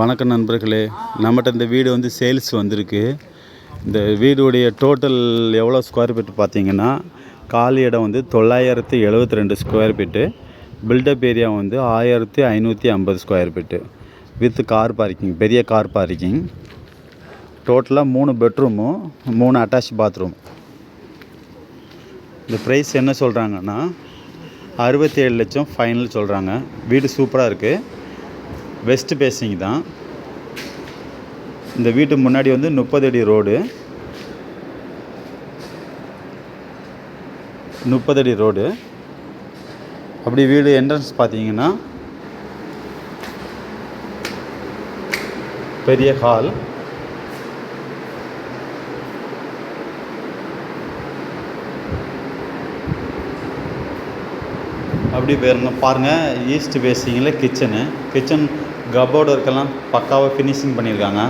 வணக்கம் நண்பர்களே, நம்மகிட்ட இந்த வீடு வந்து சேல்ஸ் வந்திருக்கு. இந்த வீடுடைய டோட்டல் எவ்வளோ ஸ்கொயர் ஃபீட் பார்த்தீங்கன்னா, காலி இடம் வந்து 972 ஸ்கொயர் ஃபீட்டு, பில்டப் ஏரியா வந்து 1550 square feet with car parking, பெரிய கார் பார்க்கிங். டோட்டலாக 3 பெட்ரூமு, 3 அட்டாச் பாத்ரூம். இந்த ப்ரைஸ் என்ன சொல்கிறாங்கன்னா 67 லட்சம் ஃபைனல் சொல்கிறாங்க. வீடு சூப்பராக இருக்குது. வெஸ்ட் பேசிங் தான். இந்த வீட்டு முன்னாடி வந்து 30 அடி ரோடு, 30 அடி ரோடு. அப்படி வீடு என்ட்ரன்ஸ் பார்த்தீங்கன்னா பெரிய ஹால். அப்படி பாருங்கள், ஈஸ்ட் பேசிங்கில் கிச்சன் கபோர்டு ஒர்க்கெல்லாம் பக்காவாக ஃபினிஷிங் பண்ணியிருக்காங்க.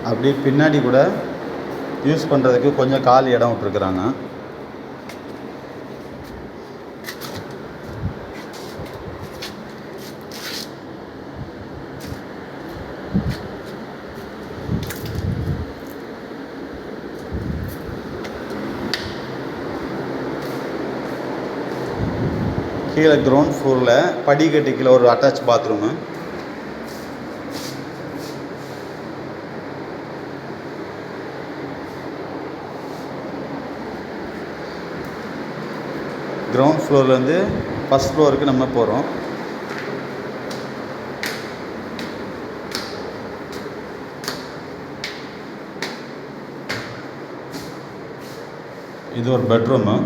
அப்படியே பின்னாடி கூட யூஸ் பண்ணுறதுக்கு கொஞ்சம் காலி இடம் விட்டுருக்குறாங்க. கீழே கிரவுண்ட் ஃப்ளோரில் படிக்கட்டு கீழே ஒரு அட்டாச் பாத்ரூமு. கிரவுண்ட் ஃப்ளோர்லேருந்து ஃபஸ்ட் ஃப்ளோருக்கு நம்ம போகிறோம். இது ஒரு பெட்ரூமு.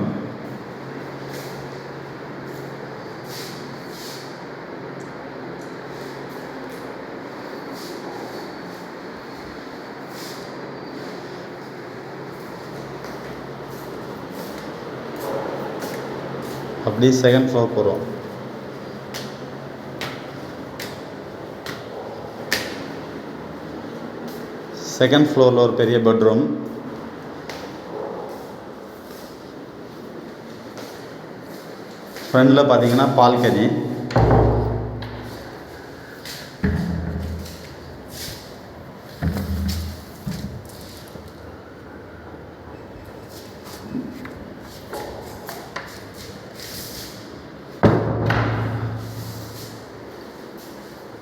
அப்படியே செகண்ட் ஃப்ளோர் போகிறோம். செகண்ட் ஃப்ளோரில் ஒரு பெரிய பெட்ரூம். ஃப்ரண்டில் பார்த்தீங்கன்னா பால்கனி.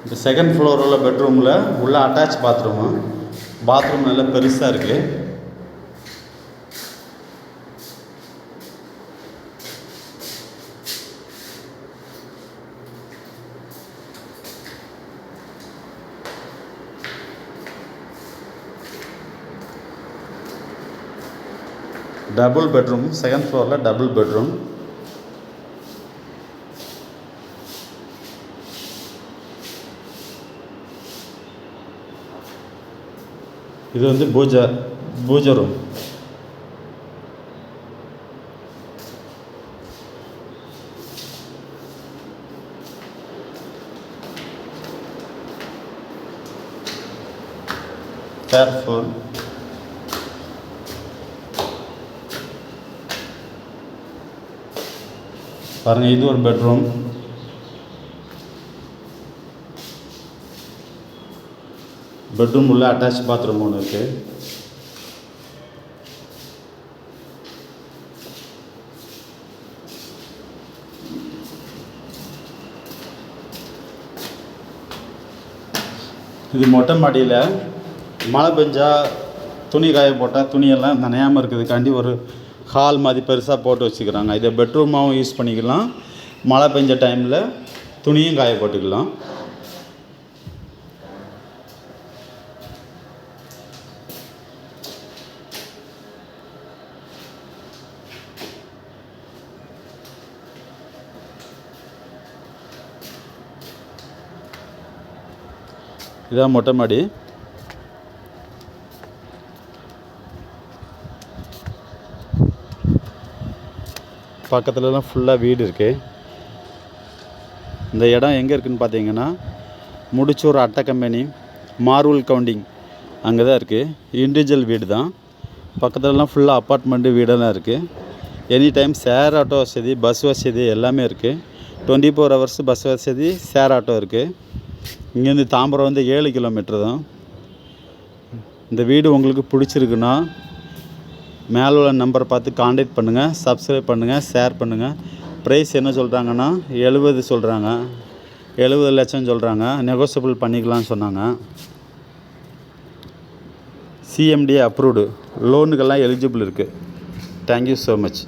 இந்த செகண்ட் ஃப்ளோர் உள்ள பெட்ரூமில் உள்ள அட்டாச் பாத்ரூமு. பாத்ரூம் நல்லா பெருசாக இருக்குது. டபுள் பெட்ரூம், செகண்ட் ஃப்ளோரில் டபுள் பெட்ரூம். இது வந்து பூஜை ரூம். கேர்ஃபுல். பாருங்கள், இது ஒரு பெட்ரூம். பெட்ரூம் உள்ள அட்டாச் பாத்ரூம் ஒன்று இருக்குது. இது மொட்டை மாடியில் மழை பெஞ்சா துணி காய போட்டால் துணியெல்லாம் நனையாமல் இருக்கிறதுக்காண்டி ஒரு ஹால் மாதிரி பெருசாக போட்டு வச்சுக்கிறாங்க. இதை பெட்ரூமாகவும் யூஸ் பண்ணிக்கலாம். மழை பெஞ்ச டைமில் துணியும் காய போட்டுக்கலாம். இதான் மொட்டை மாடி. பக்கத்துலலாம் ஃபுல்லாக வீடு இருக்குது. இந்த இடம் எங்கே இருக்குதுன்னு பார்த்தீங்கன்னா முடிச்சூர் அட்டை கம்பெனி மார்வல் கவுண்டிங் அங்கே தான் இருக்குது. இண்டிவிஜுவல் வீடு தான். பக்கத்துலலாம் ஃபுல்லாக அப்பார்ட்மெண்ட்டு வீடெல்லாம் இருக்குது. எனி டைம் ஷேர் ஆட்டோ வசதி, பஸ் வசதி எல்லாமே இருக்குது. 24 hours பஸ் வசதி, ஷேர் ஆட்டோ இருக்குது. இங்கேருந்து தாம்பரம் வந்து 7 கிலோமீட்டர் தான். இந்த வீடு உங்களுக்கு பிடிச்சிருக்குன்னா மேலே உள்ள நம்பரை பார்த்து காண்டாக்ட் பண்ணுங்கள், சப்ஸ்கிரைப் பண்ணுங்கள், ஷேர் பண்ணுங்கள். ப்ரைஸ் என்ன சொல்கிறாங்கன்னா 70 சொல்கிறாங்க, 70 லட்சம் சொல்கிறாங்க. நெகோசியபிள் பண்ணிக்கலாம்னு சொன்னாங்க. CMD அப்ரூவ்டு, லோனுக்கெல்லாம் எலிஜிபிள் இருக்குது. Thank you so much.